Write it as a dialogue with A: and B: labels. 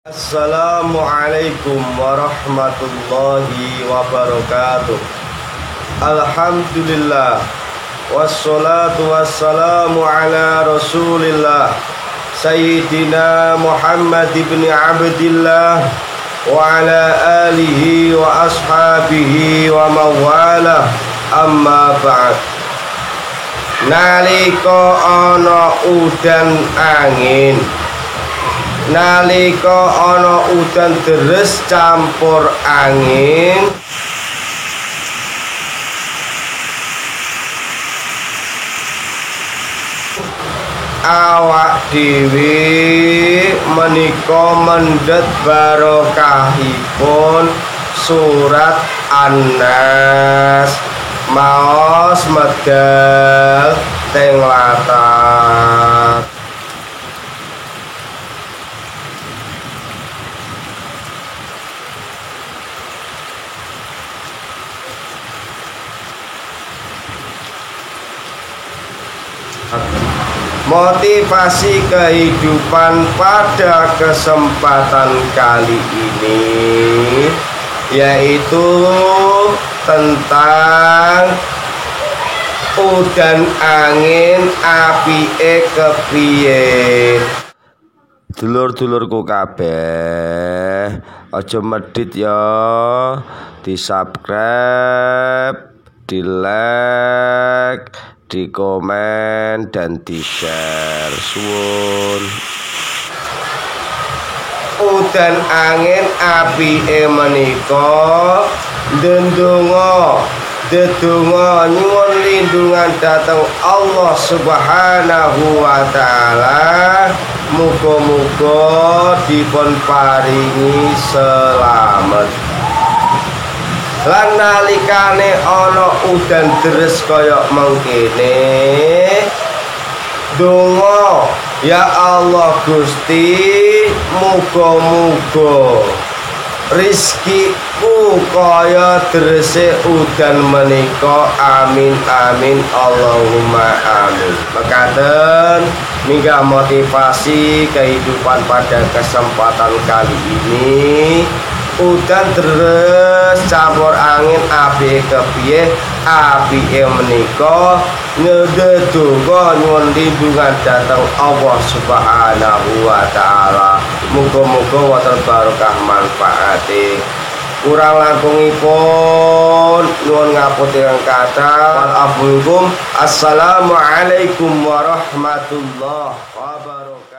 A: Assalamualaikum warahmatullahi wabarakatuh. Alhamdulillah, wassalatu wassalamu ala rasulillah Sayyidina Muhammad ibn Abdillah wa ala alihi wa ashabihi wa mawala, amma ba'd. Nalika ana udan angin, nalika ana udan deres campur angin, awak dhewe menika mendhet barokahipun surat An-Nas maos medal teng latar. Motivasi kehidupan pada kesempatan kali ini yaitu tentang udan angin apike kepiye. Dulur-dulurku kabeh, aja medhit ya, di-subscribe, di-like, di komen dan di share. Suwun. Udan angin apike menika ndedonga nyuwun lindungan dhateng Allah Subhanahu wa taala, muga-muga dipun paringi selamat. Lan nalikane ana udan deres kaya mengkene, donga, ya Allah Gusti, muga-muga rizkiku kaya derese udan menika, amin amin Allahumma amin. Mekaten minggah motivasi kehidupan pada kesempatan kali ini, udan deres campur angin apike kepiye, apike menika ngededonga nyuwun lindungan dhateng Allah Subhanahu wa taala, muga-muga wonten barokah manfaate. Kurang langkungipun nyuwun ngapunten kathah. Assalamualaikum warahmatullahi wabarakatuh.